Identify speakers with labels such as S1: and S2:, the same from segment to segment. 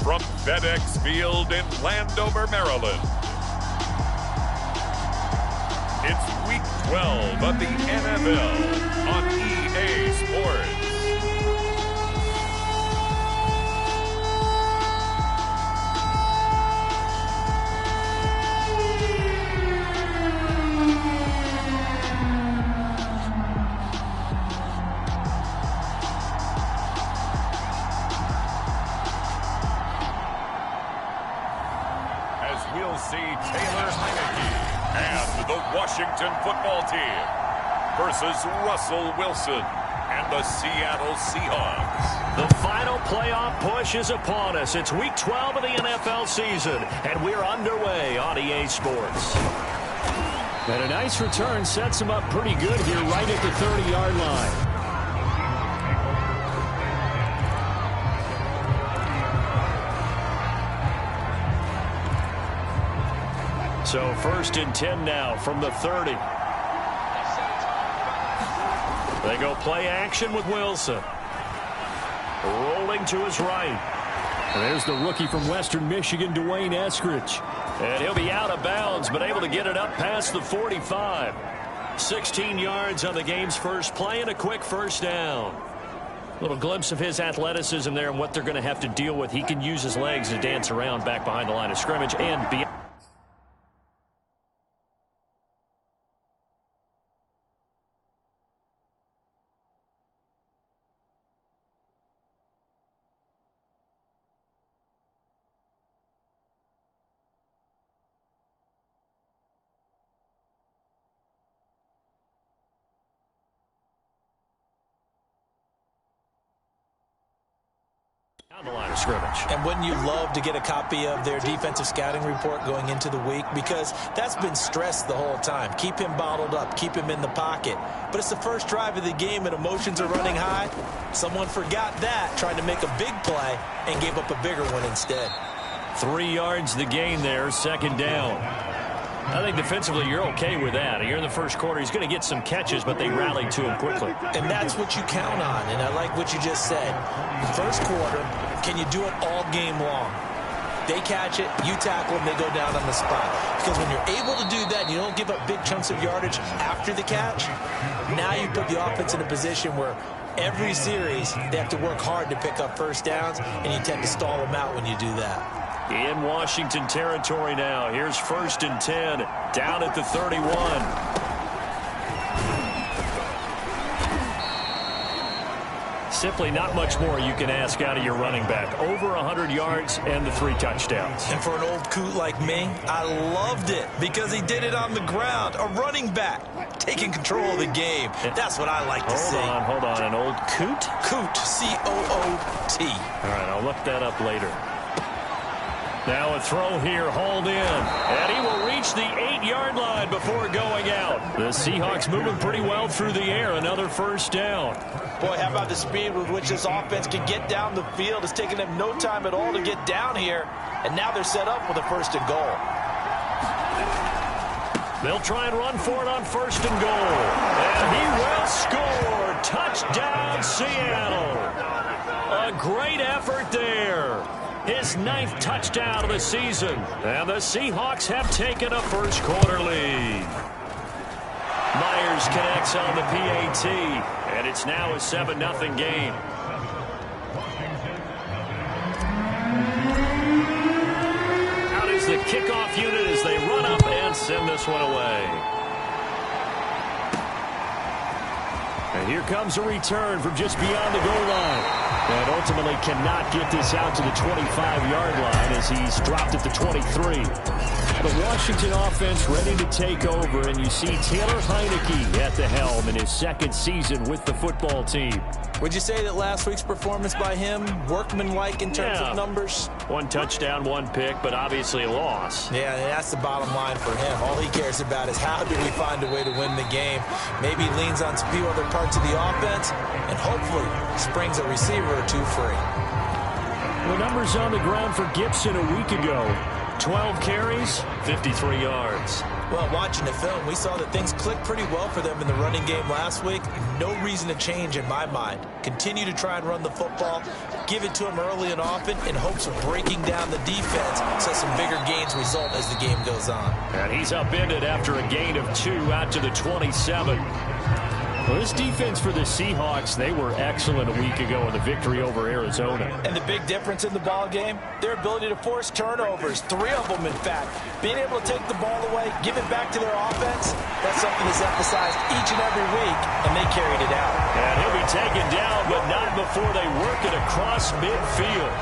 S1: from FedEx Field in Landover, Maryland. It's Week 12 of the NFL on EA Sports. We'll see Taylor Heinicke and the Washington football team versus Russell Wilson and the Seattle Seahawks.
S2: The final playoff push is upon us. It's Week 12 of the NFL season, and we're underway on EA Sports. And a nice return sets him up pretty good here right at the 30-yard line. So 1st and 10 now from the 30. They go play action with Wilson. Rolling to his right. And there's the rookie from Western Michigan, Dwayne Eskridge. And he'll be out of bounds, but able to get it up past the 45. 16 yards on the game's first play and a quick first down. Little glimpse of his athleticism there and what they're going to have to deal with. He can use his legs to dance around back behind the line of scrimmage and be. On the line of scrimmage.
S3: And wouldn't you love to get a copy of their defensive scouting report going into the week? Because that's been stressed the whole time. Keep him bottled up. Keep him in the pocket. But it's the first drive of the game and emotions are running high. Someone forgot that, trying to make a big play and gave up a bigger one instead.
S2: 3 yards the gain there, second down. I think defensively you're okay with that. Here in the first quarter, he's going to get some catches, but they rallied to him quickly.
S3: And that's what you count on, and I like what you just said. First quarter, can you do it all game long? They catch it, you tackle them, they go down on the spot. Because when you're able to do that and you don't give up big chunks of yardage after the catch, now you put the offense in a position where every series they have to work hard to pick up first downs, and you tend to stall them out when you do that.
S2: In Washington territory now. Here's 1st and 10. Down at the 31. Simply not much more you can ask out of your running back. Over 100 yards and the 3 touchdowns.
S3: And for an old coot like me, I loved it because he did it on the ground. A running back taking control of the game. That's what I like to see.
S2: Hold on. An old coot?
S3: Coot, C-O-O-T.
S2: All right, I'll look that up later. Now a throw here, hauled in. And he will reach the 8-yard line before going out. The Seahawks moving pretty well through the air. Another first down.
S3: Boy, how about the speed with which this offense can get down the field? It's taken them no time at all to get down here. And now they're set up with a 1st and goal.
S2: They'll try and run for it on 1st and goal. And he will score. Touchdown, Seattle. A great effort there. His 9th touchdown of the season. And the Seahawks have taken a first quarter lead. Myers connects on the PAT. And it's now a 7-0 game. Out is the kickoff unit as they run up and send this one away. And here comes a return from just beyond the goal line. And ultimately cannot get this out to the 25-yard line as he's dropped at the 23. The Washington offense ready to take over, and you see Taylor Heinicke at the helm in his 2nd season with the football team.
S3: Would you say that last week's performance by him, workmanlike in terms of numbers?
S2: 1 touchdown, 1 pick, but obviously a loss.
S3: Yeah, that's the bottom line for him. All he cares about is how do we find a way to win the game. Maybe he leans on a few other parts of the offense and hopefully springs a receiver or 2 free.
S2: The numbers on the ground for Gibson a week ago. 12 carries, 53 yards.
S3: Well, watching the film, we saw that things clicked pretty well for them in the running game last week. No reason to change in my mind. Continue to try and run the football, give it to them early and often in hopes of breaking down the defense so some bigger gains result as the game goes on.
S2: And he's upended after a gain of 2 out to the 27. Well, this defense for the Seahawks, they were excellent a week ago in the victory over Arizona.
S3: And the big difference in the ball game, their ability to force turnovers, 3 of them in fact. Being able to take the ball away, give it back to their offense, that's something that's emphasized each and every week, and they carried it out.
S2: And he'll be taken down, but not before they work it across midfield.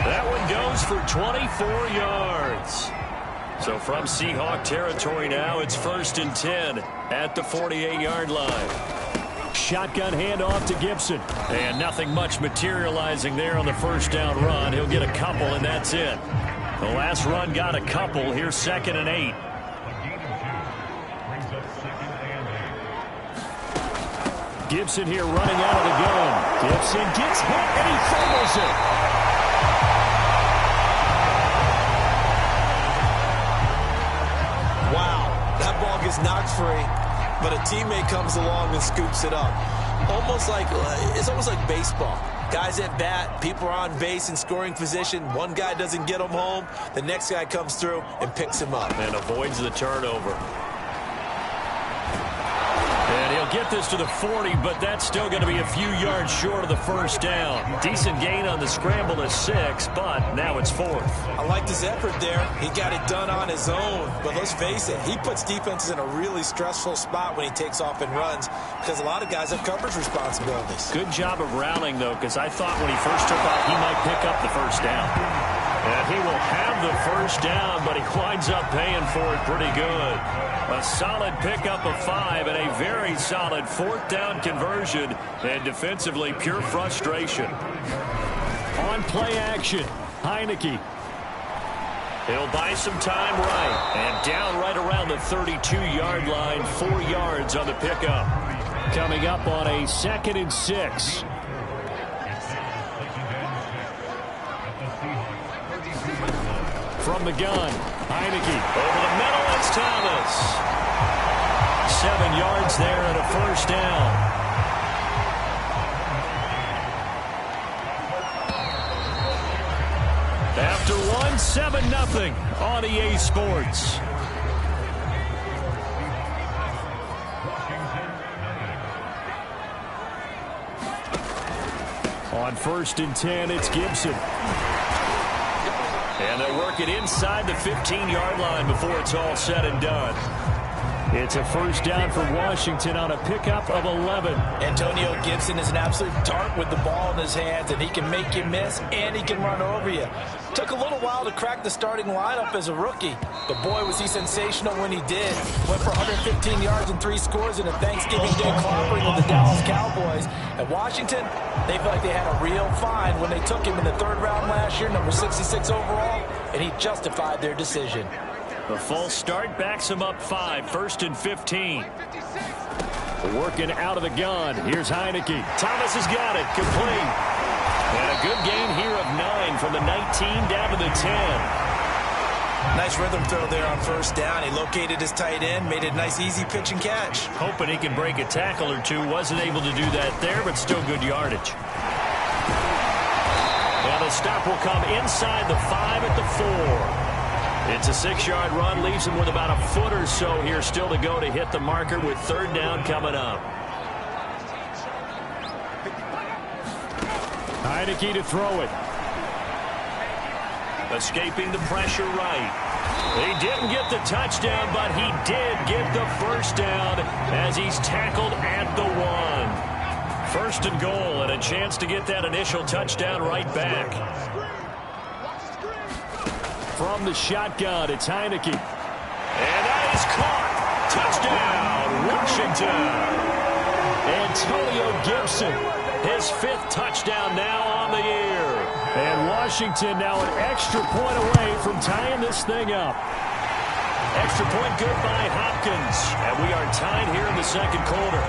S2: That one goes for 24 yards. So from Seahawk territory now, it's 1st and 10 at the 48-yard line. Shotgun handoff to Gibson. And nothing much materializing there on the first down run. He'll get a couple, and that's it. The last run got a couple. Here's 2nd and 8. Gibson here running out of the gun. Gibson gets hit, and he fumbles it.
S3: Is knocked free, but a teammate comes along and scoops it up. It's almost like baseball. Guys at bat, people are on base in scoring position. One guy doesn't get him home. The next guy comes through and picks him up.
S2: And avoids the turnover. And he'll get this to the 40, but that's still going to be a few yards short of the first down. Decent gain on the scramble is 6, but now it's 4th.
S3: I liked his effort there. He got it done on his own. But let's face it, he puts defenses in a really stressful spot when he takes off and runs because a lot of guys have coverage responsibilities.
S2: Good job of rallying, though, because I thought when he first took off, he might pick up the first down. And he will have the first down, but he winds up paying for it pretty good. A solid pickup of 5 and a very solid 4th down conversion. And defensively, pure frustration. On play action, Heineke. He'll buy some time right. And down right around the 32-yard line, 4 yards on the pickup. Coming up on a 2nd and 6. From the gun, Heineke over the middle, it's Thomas. 7 yards there and a first down. After 7-0 on EA Sports. On 1st and 10, it's Gibson. And they'll work it inside the 15-yard line before it's all said and done. It's a first down for Washington on a pickup of 11.
S3: Antonio Gibson is an absolute dart with the ball in his hands, and he can make you miss, and he can run over you. Took a little while to crack the starting lineup as a rookie, but boy, was he sensational when he did. Went for 115 yards and 3 scores in a Thanksgiving Day clobbering with the Dallas Cowboys. At Washington, they felt like they had a real find when they took him in the 3rd round last year, number 66 overall, and he justified their decision.
S2: The false start backs him up 5, 1st and 15. Working out of the gun. Here's Heineke. Thomas has got it. Complete. And a good gain here of 9 from the 19 down to the 10.
S3: Nice rhythm throw there on 1st down. He located his tight end, made it a nice, easy pitch and catch.
S2: Hoping he can break a tackle or two. Wasn't able to do that there, but still good yardage. And the stop will come inside the 5 at the 4. It's a 6-yard run, leaves him with about a foot or so here still to go to hit the marker with 3rd down coming up. Heineke to throw it. Escaping the pressure right. He didn't get the touchdown, but he did get the first down as he's tackled at the 1. 1st and goal and a chance to get that initial touchdown right back. From the shotgun, it's Heineke. And that is caught. Touchdown, Washington. Antonio Gibson, his 5th touchdown now on the year. And Washington now an extra point away from tying this thing up. Extra point good by Hopkins. And we are tied here in the 2nd quarter.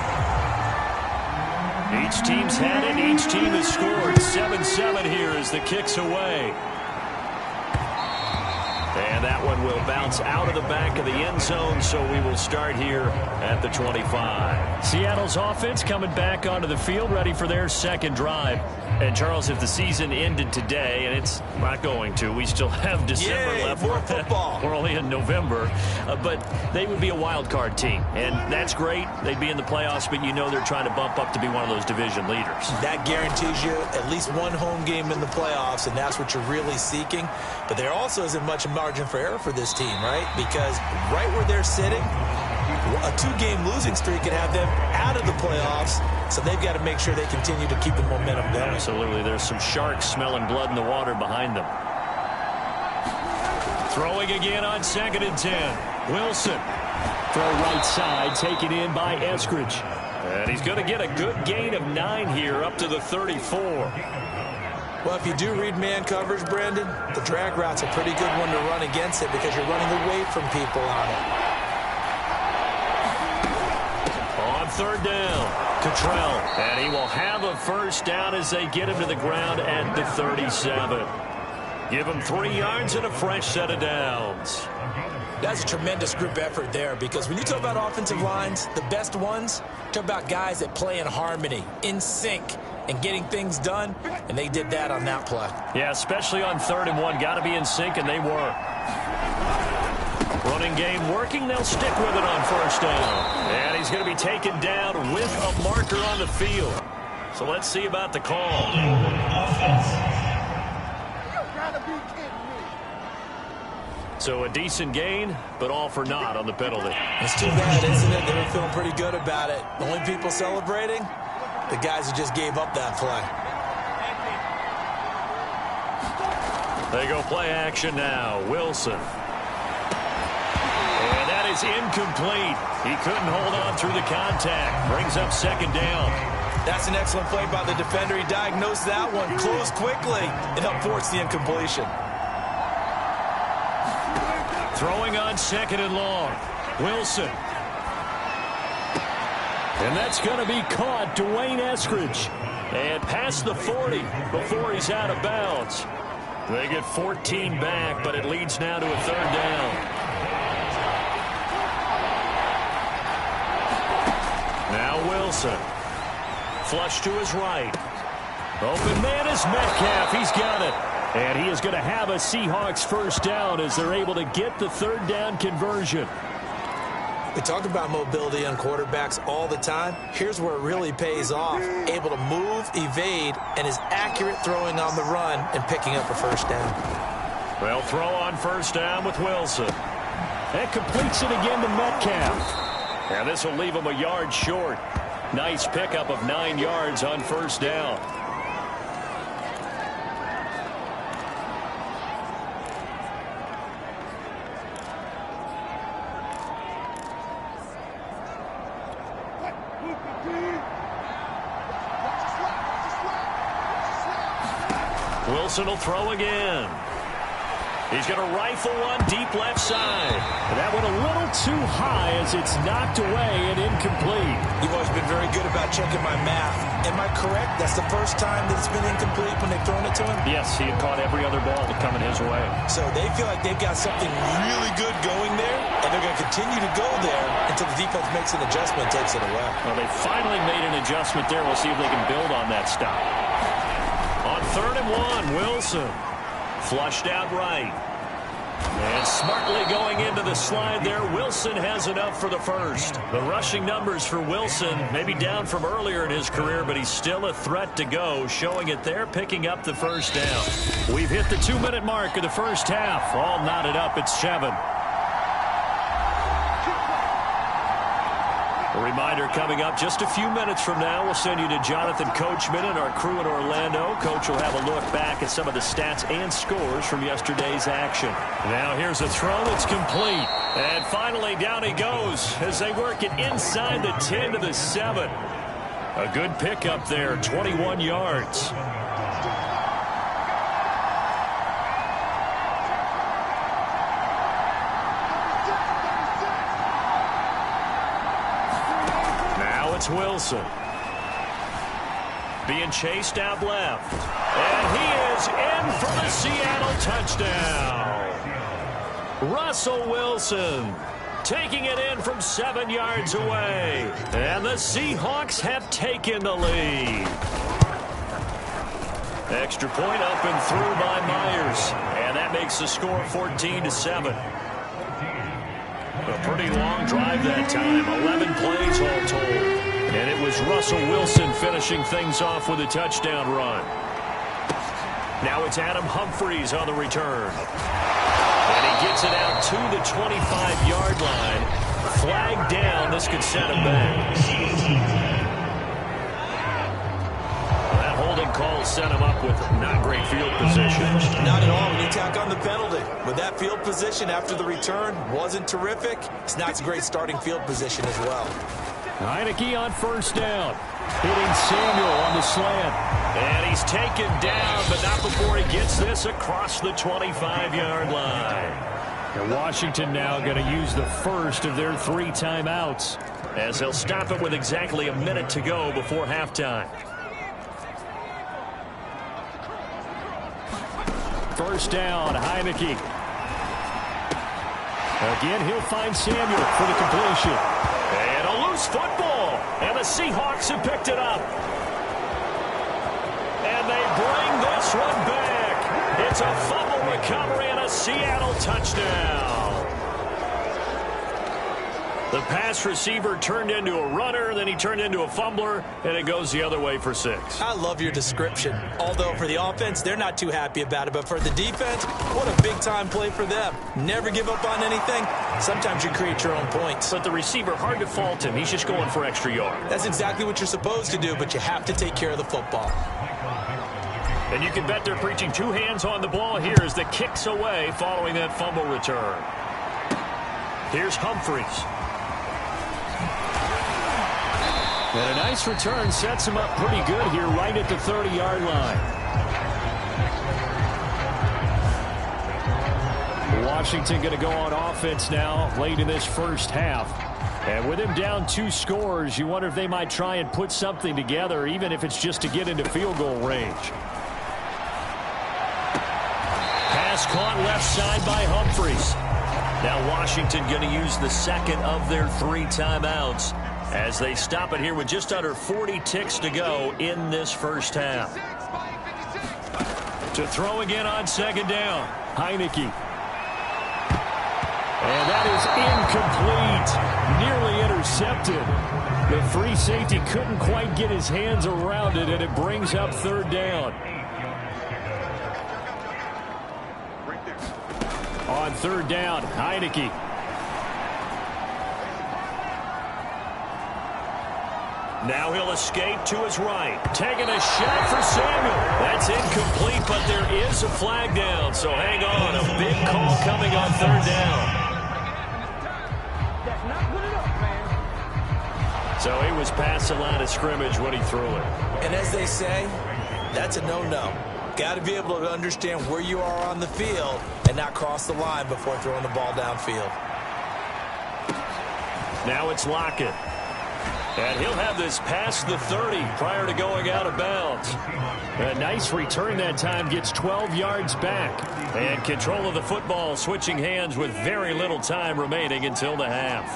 S2: Each team's had it. Each team has scored. 7-7 here as the kick's away. And that one will bounce out of the back of the end zone, so we will start here at the 25.
S4: Seattle's offense coming back onto the field, ready for their second drive. And, Charles, if the season ended today, and it's not going to, we still have December left.
S3: More football.
S4: We're only in November. But they would be a wild card team, and that's great. They'd be in the playoffs, but you know they're trying to bump up to be one of those division leaders.
S3: That guarantees you at least one home game in the playoffs, and that's what you're really seeking. But there also isn't much margin for error for this team, right? Because right where they're sitting, a two-game losing streak could have them out of the playoffs, so they've got to make sure they continue to keep the momentum going.
S4: Absolutely. There's some sharks smelling blood in the water behind them. Throwing again on 2nd and 10. Wilson. Throw right side, taken in by Eskridge.
S2: And he's going to get a good gain of 9 here up to the 34.
S3: Well, if you do read man coverage, Brandon, the drag route's a pretty good one to run against it because you're running away from people on it.
S2: On 3rd down, Cottrell. And he will have a first down as they get him to the ground at the 37. Give him 3 yards and a fresh set of downs.
S3: That's a tremendous group effort there because when you talk about offensive lines, the best ones, talk about guys that play in harmony, in sync, and getting things done, and they did that on that play.
S4: Yeah, especially on 3rd and 1. Got to be in sync, and they were.
S2: Running game working. They'll stick with it on 1st down. And he's going to be taken down with a marker on the field. So let's see about the call. So a decent gain, but all for naught on the penalty.
S3: It's too bad, isn't it? They were feeling pretty good about it. The only people celebrating, the guys who just gave up that play.
S2: They go play action now. Wilson. And that is incomplete. He couldn't hold on through the contact. Brings up 2nd down.
S3: That's an excellent play by the defender. He diagnosed that one, closed quickly, and helped force the incompletion.
S2: Throwing on 2nd and long. Wilson.
S4: And that's going to be caught. Dwayne Eskridge.
S2: And past the 40 before he's out of bounds. They get 14 back, but it leads now to a 3rd down. Now Wilson. Flush to his right. Open man is Metcalf. He's got it.
S4: And he is going to have a Seahawks first down as they're able to get the 3rd down conversion.
S3: We talk about mobility on quarterbacks all the time. Here's where it really pays off. Able to move, evade, and is accurate throwing on the run and picking up a first down.
S2: Well, throw on 1st down with Wilson.
S4: That completes it again to Metcalf.
S2: And this will leave him a yard short. Nice pickup of 9 yards on 1st down. Wilson will throw again. He's going to rifle one deep left side.
S4: That went a little too high as it's knocked away and incomplete.
S3: You've always been very good about checking my math. Am I correct? That's the first time that it's been incomplete when they've thrown it to him?
S4: Yes, he had caught every other ball coming his way.
S3: So they feel like they've got something really good going there, and they're going to continue to go there until the defense makes an adjustment and takes it away.
S4: Well, they finally made an adjustment there. We'll see if they can build on that stop.
S2: On 3rd and 1, Wilson. Flushed out right. And smartly going into the slide there, Wilson has enough for the first. The rushing numbers for Wilson maybe down from earlier in his career, but he's still a threat to go, showing it there, picking up the first down.
S4: We've hit the 2-minute mark of the first half. All knotted up at 7.
S2: A reminder coming up just a few minutes from now, we'll send you to Jonathan Coachman and our crew in Orlando. Coach will have a look back at some of the stats and scores from yesterday's action. Now here's a throw that's complete. And finally down he goes as they work it inside the 10 to the 7. A good pickup there, 21 yards. It's Wilson. Being chased out left. And he is in for the Seattle touchdown. Russell Wilson taking it in from 7 yards away. And the Seahawks have taken the lead. Extra point up and through by Myers. And that makes the score 14-7. A pretty long drive that time. 11 plays all told. And it was Russell Wilson finishing things off with a touchdown run. Now it's Adam Humphries on the return. And he gets it out to the 25-yard line. Flag down. This could set him back. That holding call set him up with not great field position.
S3: Not at all when you tack on the penalty. With that field position after the return wasn't terrific. It's not a great starting field position as well.
S2: Heinicke on first down. Hitting Samuel on the slant. And he's taken down, but not before he gets this across the 25-yard line. And Washington now going to use the first of their 3 timeouts, as they'll stop it with exactly a minute to go before halftime. First down, Heinicke. Again, he'll find Samuel for the completion. And a loose football. And the Seahawks have picked it up. And they bring this one back. It's a fumble recovery and a Seattle touchdown. The pass receiver turned into a runner, then he turned into a fumbler, and it goes the other way for 6.
S3: I love your description. Although for the offense, they're not too happy about it. But for the defense, what a big-time play for them. Never give up on anything. Sometimes you create your own points.
S2: But the receiver, hard to fault him. He's just going for extra yard.
S3: That's exactly what you're supposed to do, but you have to take care of the football.
S2: And you can bet they're preaching 2 hands on the ball here as the kick's away following that fumble return. Here's Humphries. And a nice return sets him up pretty good here right at the 30-yard line. Washington going to go on offense now late in this first half. And with him down 2 scores, you wonder if they might try and put something together, even if it's just to get into field goal range. Pass caught left side by Humphries. Now Washington going to use the second of their 3 timeouts as they stop it here with just under 40 ticks to go in this first half. To throw again on second down, Heinicke. And that is incomplete. Nearly intercepted. The free safety couldn't quite get his hands around it, and it brings up 3rd down. On 3rd down, Heinicke. Now he'll escape to his right. Taking a shot for Samuel. That's incomplete, but there is a flag down. So hang on. A big call coming on 3rd down. So he was past the line of scrimmage when he threw it.
S3: And as they say, that's a no-no. Got to be able to understand where you are on the field and not cross the line before throwing the ball downfield.
S2: Now it's Lockett. And he'll have this past the 30 prior to going out of bounds. A nice return that time, gets 12 yards back. And control of the football switching hands with very little time remaining until the half.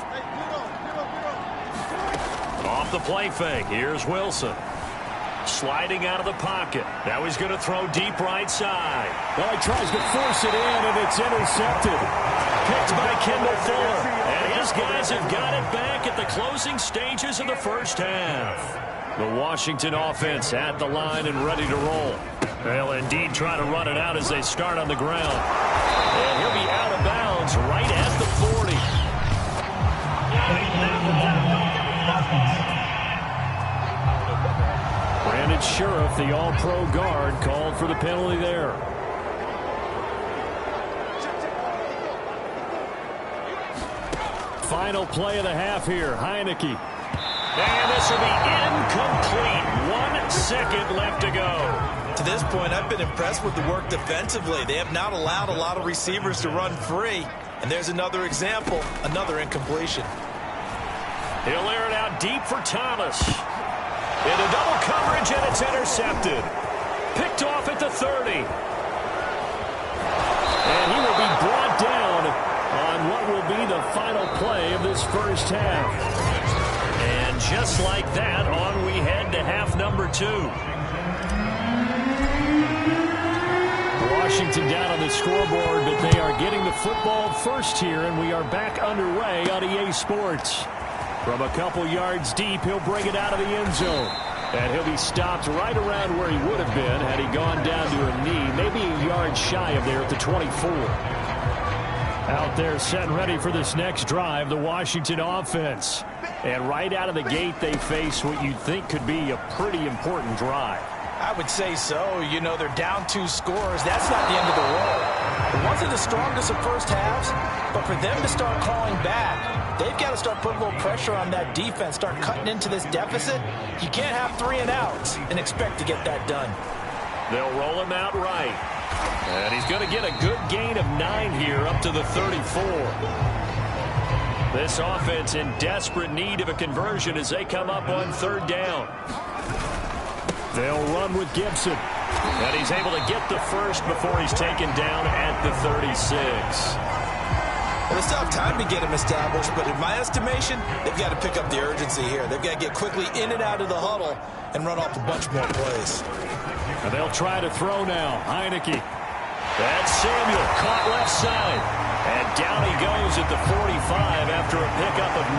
S2: Off the play fake, here's Wilson. Sliding out of the pocket. Now he's going to throw deep right side. Well, he tries to force it in, and it's intercepted. Picked by Kendall Fuller. And his guys have got it back at the closing stages of the first half. The Washington offense at the line and ready to roll. They'll indeed try to run it out as they start on the ground. And he'll be out of bounds right at the 40. Brandon Sheriff, the all-pro guard, called for the penalty there. Final play of the half here, Heinicke. And this will be incomplete. 1 second left to go.
S3: To this point, I've been impressed with the work defensively. They have not allowed a lot of receivers to run free. And there's another example, another incompletion.
S2: He'll air it out deep for Thomas. Into double coverage, and it's intercepted. Picked off at the 30. And he will be brought down first half.
S4: And just like that, on we head to half number 2.
S2: Washington down on the scoreboard, but they are getting the football first here, and we are back underway on EA Sports. From a couple yards deep, he'll bring it out of the end zone. And he'll be stopped right around where he would have been had he gone down to a knee, maybe a yard shy of there at the 24. Out there set and ready for this next drive, the Washington offense. And right out of the gate, they face what you'd think could be a pretty important drive.
S3: I would say so. You know, they're down 2 scores. That's not the end of the world. It wasn't the strongest of first halves, but for them to start clawing back, they've got to start putting a little pressure on that defense, start cutting into this deficit. You can't have 3 and outs and expect to get that done.
S4: They'll roll him out right. And he's going to get a good gain of 9 here up to the 34. This offense in desperate need of a conversion as they come up on 3rd down.
S2: They'll run with Gibson.
S4: And he's able to get the first before he's taken down at the 36.
S3: Well, it's tough time to get him established, but in my estimation, they've got to pick up the urgency here. They've got to get quickly in and out of the huddle and run off a bunch more plays.
S2: And they'll try to throw now. Heineke.
S4: That's Samuel caught left side. And down he goes at the 45 after a pickup of 9.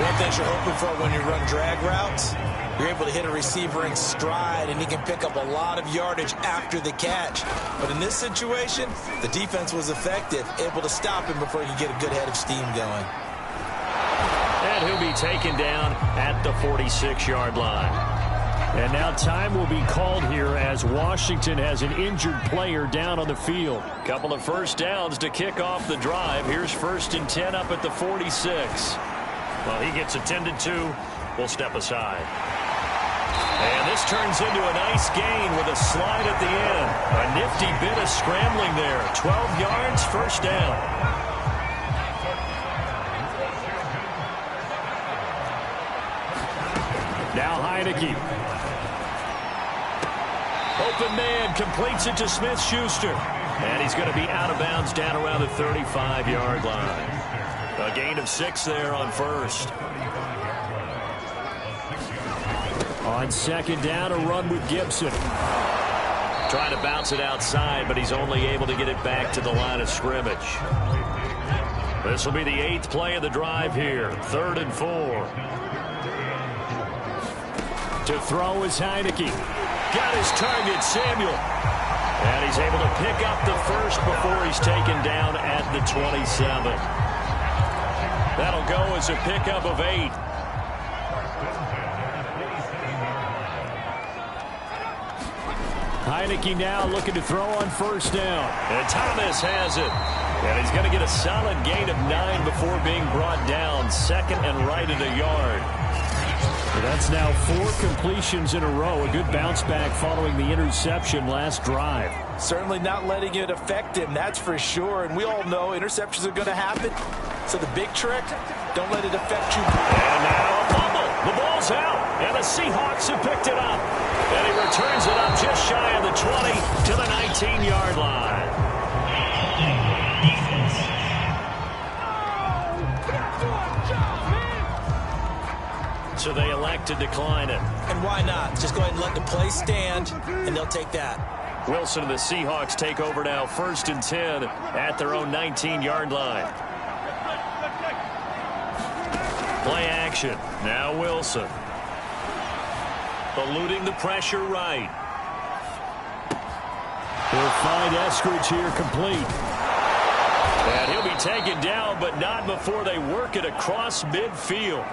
S3: One thing you're hoping for when you run drag routes, you're able to hit a receiver in stride, and he can pick up a lot of yardage after the catch. But in this situation, the defense was effective, able to stop him before he could get a good head of steam going.
S4: And he'll be taken down at the 46-yard line.
S2: And now time will be called here as Washington has an injured player down on the field.
S4: Couple of first downs to kick off the drive. Here's 1st and 10 up at the 46. Well, he gets attended to. We'll step aside. And this turns into a nice gain with a slide at the end. A nifty bit of scrambling there. 12 yards, first down.
S2: Now Heineke.
S4: Open man completes it to Smith-Schuster. And he's going to be out of bounds down around the 35-yard line. A gain of 6 there on first.
S2: On 2nd down, a run with Gibson.
S4: Trying to bounce it outside, but he's only able to get it back to the line of scrimmage. This will be the 8th play of the drive here. 3rd and 4.
S2: To throw is Heineke.
S4: Got his target, Samuel. And he's able to pick up the first before he's taken down at the 27. That'll go as a pickup of 8.
S2: Heineke now looking to throw on 1st down.
S4: And Thomas has it. And he's going to get a solid gain of 9 before being brought down. 2nd and right at a yard.
S2: So that's now 4 completions in a row. A good bounce back following the interception last drive.
S3: Certainly not letting it affect him, that's for sure. And we all know interceptions are going to happen. So the big trick, don't let it affect you.
S4: And now a fumble. The ball's out. And the Seahawks have picked it up. And he returns it up just shy of the 20 to the 19-yard line. So they elect to decline it.
S3: And why not? Just go ahead and let the play stand, and they'll take that.
S4: Wilson and the Seahawks take over now, 1st and 10 at their own 19-yard line. Play action. Now Wilson. Eluding the pressure right.
S2: They'll find Eskridge here complete.
S4: And he'll be taken down, but not before they work it across midfield.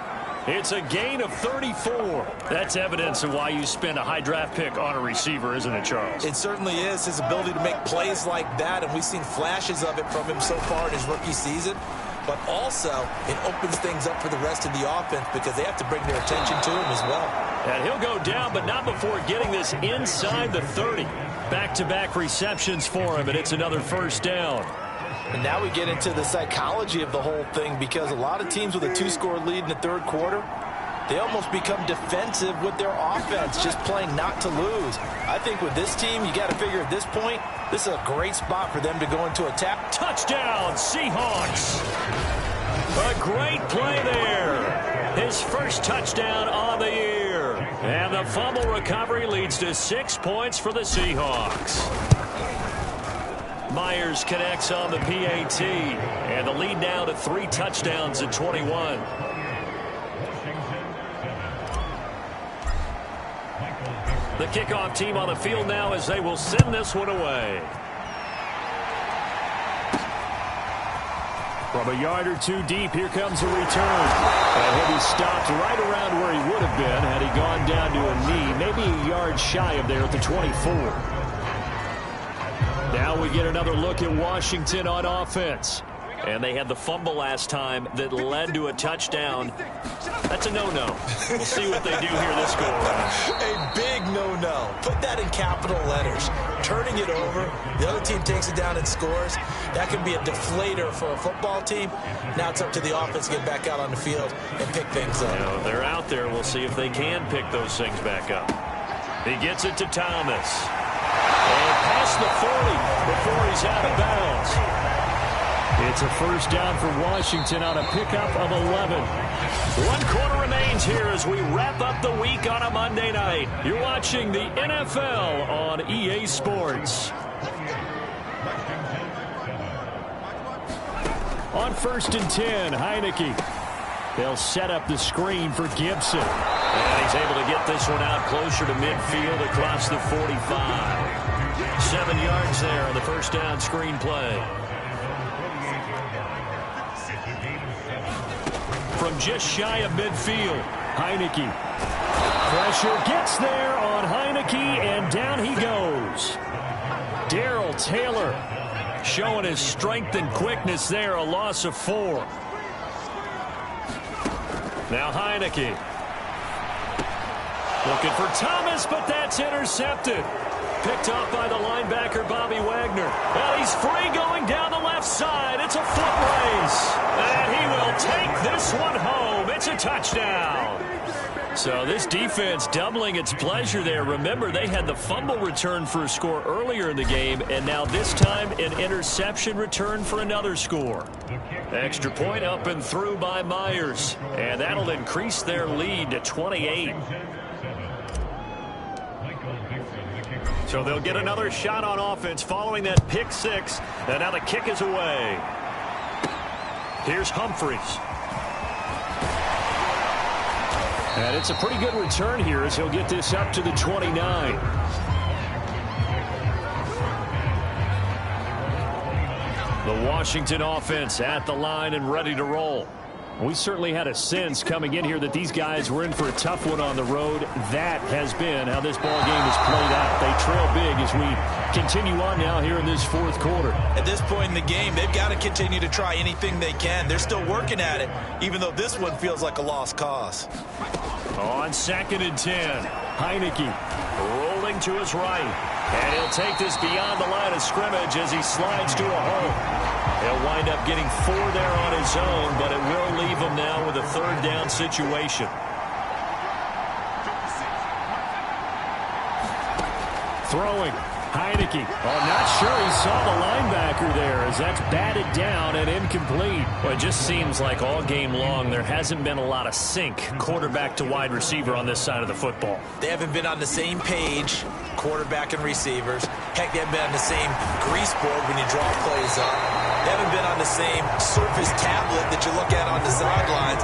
S4: It's a gain of 34. That's evidence of why you spend a high draft pick on a receiver, isn't it, Charles?
S3: It certainly is. His ability to make plays like that, and we've seen flashes of it from him so far in his rookie season. But also, it opens things up for the rest of the offense because they have to bring their attention to him as well.
S4: And he'll go down, but not before getting this inside the 30. Back-to-back receptions for him, and it's another first down.
S3: And now we get into the psychology of the whole thing because a lot of teams with a 2-score lead in the 3rd quarter, they almost become defensive with their offense, just playing not to lose. I think with this team, you got to figure at this point, this is a great spot for them to go into attack.
S4: Touchdown, Seahawks!
S2: A great play there. His first touchdown on the year. And the fumble recovery leads to 6 points for the Seahawks. Myers connects on the PAT. And the lead now to 3 touchdowns at 21. The kickoff team on the field now as they will send this one away.
S4: From a yard or two deep, here comes a return. And he'll be stopped right around where he would have been had he gone down to a knee, maybe a yard shy of there at the 24. Now we get another look at Washington on offense.
S2: And they had the fumble last time that led to a touchdown. That's a no-no. We'll see what they do here this go-around.
S3: A big no-no. Put that in capital letters. Turning it over, the other team takes it down and scores. That can be a deflator for a football team. Now it's up to the offense to get back out on the field and pick things up.
S2: You know, they're out there. We'll see if they can pick those things back up. He gets it to Thomas. And past the 40 before he's out of bounds.
S4: It's a first down for Washington on a pickup of 11.
S2: 1 quarter remains here as we wrap up the week on a Monday night. You're watching the NFL on EA Sports.
S4: On 1st and 10, Heineke. They'll set up the screen for Gibson.
S2: And he's able to get this one out closer to midfield across the 45. 7 yards there on the first down screen play.
S4: From just shy of midfield, Heineke. Pressure gets there on Heineke, and down he goes. Darrell Taylor showing his strength and quickness there, a loss of 4. Now Heineke. Looking for Thomas, but that's intercepted. Picked off by the linebacker, Bobby Wagner. And he's free going down the left side. It's a foot race. And he will take this one home. It's a touchdown. So this defense doubling its pleasure there. Remember, they had the fumble return for a score earlier in the game, and now this time an interception return for another score. Extra point up and through by Myers. And that'll increase their lead to 28. So they'll get another shot on offense following that pick 6. And now the kick is away. Here's Humphries. And it's a pretty good return here as he'll get this up to the 29. The Washington offense at the line and ready to roll. We certainly had a sense coming in here that these guys were in for a tough one on the road. That has been how this ball game has played out. They trail big as we continue on now here in this 4th quarter.
S3: At this point in the game, they've got to continue to try anything they can. They're still working at it, even though this one feels like a lost cause.
S2: On 2nd and 10, Heineke rolling to his right. And he'll take this beyond the line of scrimmage as he slides to a hole. He'll wind up getting 4 there on his own, but it will leave him now with a 3rd down situation.
S4: Throwing. Heineke. Oh, not sure he saw the linebacker there as that's batted down and incomplete.
S2: Well, it just seems like all game long there hasn't been a lot of sync quarterback to wide receiver on this side of the football.
S3: They haven't been on the same page, quarterback and receivers. Heck, they haven't been on the same grease board when you draw plays up. They haven't been on the same Surface tablet that you look at on the sidelines.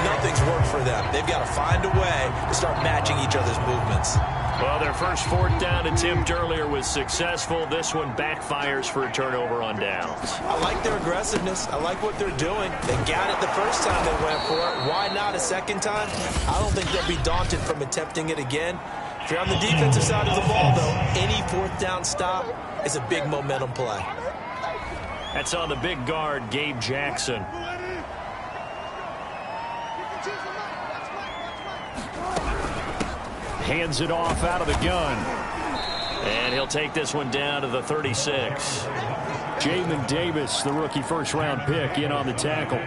S3: Nothing's worked for them. They've got to find a way to start matching each other's movements.
S2: Well, their first 4th down attempt earlier was successful. This one backfires for a turnover on downs.
S3: I like their aggressiveness. I like what they're doing. They got it the first time they went for it. Why not a second time? I don't think they'll be daunted from attempting it again. If you're on the defensive side of the ball, though, any 4th down stop is a big momentum play.
S2: That's on the big guard, Gabe Jackson.
S4: Hands it off out of the gun.
S2: And he'll take this one down to the 36.
S4: Jamin Davis, the rookie first-round pick, in on the tackle.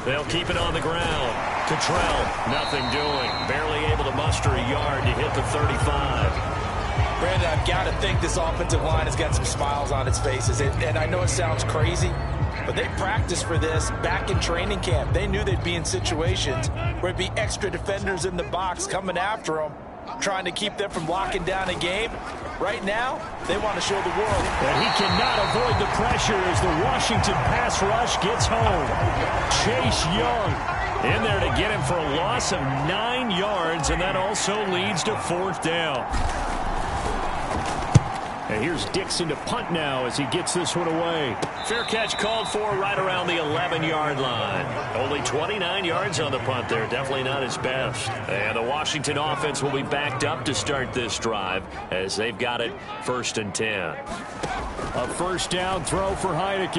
S2: They'll keep it on the ground. Cottrell, nothing doing. Barely able to muster a yard to hit the 35.
S3: Brandon, I've got to think this offensive line has got some smiles on its faces. And I know it sounds crazy, but they practiced for this back in training camp. They knew they'd be in situations where it'd be extra defenders in the box coming after them, trying to keep them from locking down a game. Right now, they want to show the world.
S2: And he cannot avoid the pressure as the Washington pass rush gets home. Chase Young in there to get him for a loss of 9 yards, and that also leads to 4th down. And here's Dixon to punt now as he gets this one away.
S4: Fair catch called for right around the 11-yard line. Only 29 yards on the punt there. Definitely not his best. And the Washington offense will be backed up to start this drive as they've got it 1st and 10.
S2: A 1st down throw for Heineke.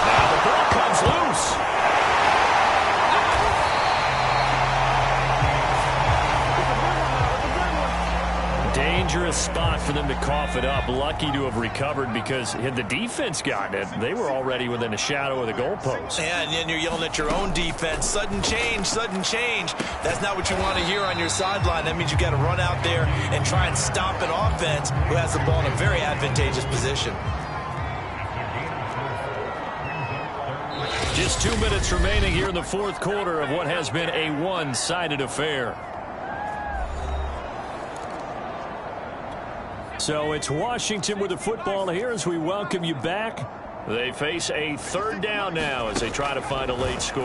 S4: Now the ball comes loose.
S2: Dangerous spot for them to cough it up. Lucky to have recovered because had the defense gotten it, they were already within a shadow of the goalpost.
S3: And then you're yelling at your own defense. Sudden change, sudden change. That's not what you want to hear on your sideline. That means you got to run out there and try and stop an offense who has the ball in a very advantageous position.
S2: Just 2 minutes remaining here in the 4th quarter of what has been a one-sided affair. So it's Washington with the football here as we welcome you back.
S4: They face a 3rd down now as they try to find a late score.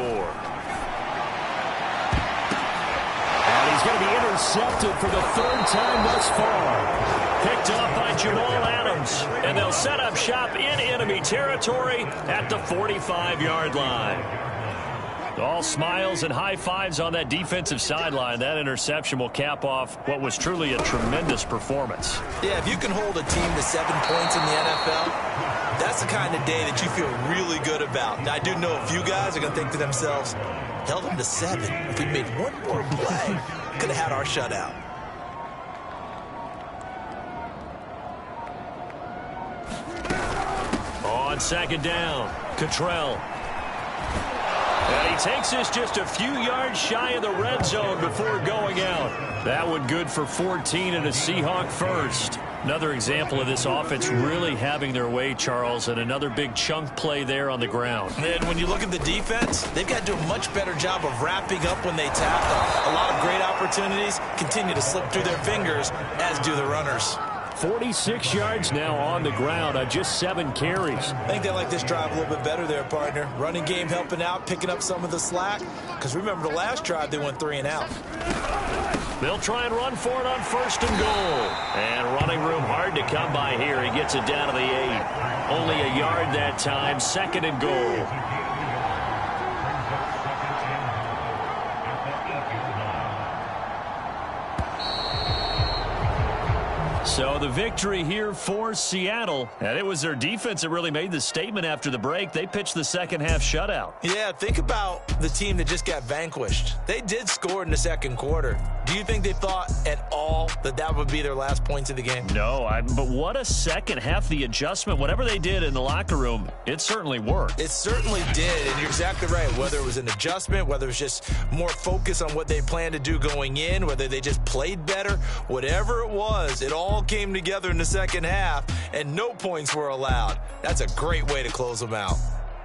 S2: And he's going to be intercepted for the 3rd time thus far.
S4: Picked up by Jamal Adams. And they'll set up shop in enemy territory at the 45-yard line.
S2: All smiles and high fives on that defensive sideline. That interception will cap off what was truly a tremendous performance.
S3: Yeah, if you can hold a team to 7 points in the NFL, that's the kind of day that you feel really good about. Now, I do know a few guys are going to think to themselves, held them to 7. If we made one more play, could have had our shutout.
S2: On 2nd down, Cottrell.
S4: And he takes this just a few yards shy of the red zone before going out.
S2: That one good for 14 and a Seahawk first. Another example of this offense really having their way, Charles, and another big chunk play there on the ground.
S3: And when you look at the defense, they've got to do a much better job of wrapping up when they tackle. A lot of great opportunities continue to slip through their fingers, as do the runners.
S2: 46 yards now on the ground on just 7 carries.
S3: I think they like this drive a little bit better there, partner. Running game helping out, picking up some of the slack. Because remember, the last drive, they went 3 and out.
S4: They'll try and run for it on 1st and goal. And running room hard to come by here. He gets it down to the 8. Only a yard that time. 2nd and goal.
S2: So the victory here for Seattle. And it was their defense that really made the statement after the break. They pitched the 2nd half shutout.
S3: Yeah, think about the team that just got vanquished. They did score in the 2nd quarter. Do you think they thought at all that that would be their last points of the game?
S2: No, but what a 2nd half. The adjustment, whatever they did in the locker room, it certainly worked.
S3: It certainly did, and you're exactly right. Whether it was an adjustment, whether it was just more focus on what they planned to do going in, whether they just played better, whatever it was, it all came together in the 2nd half, and no points were allowed. That's a great way to close them out.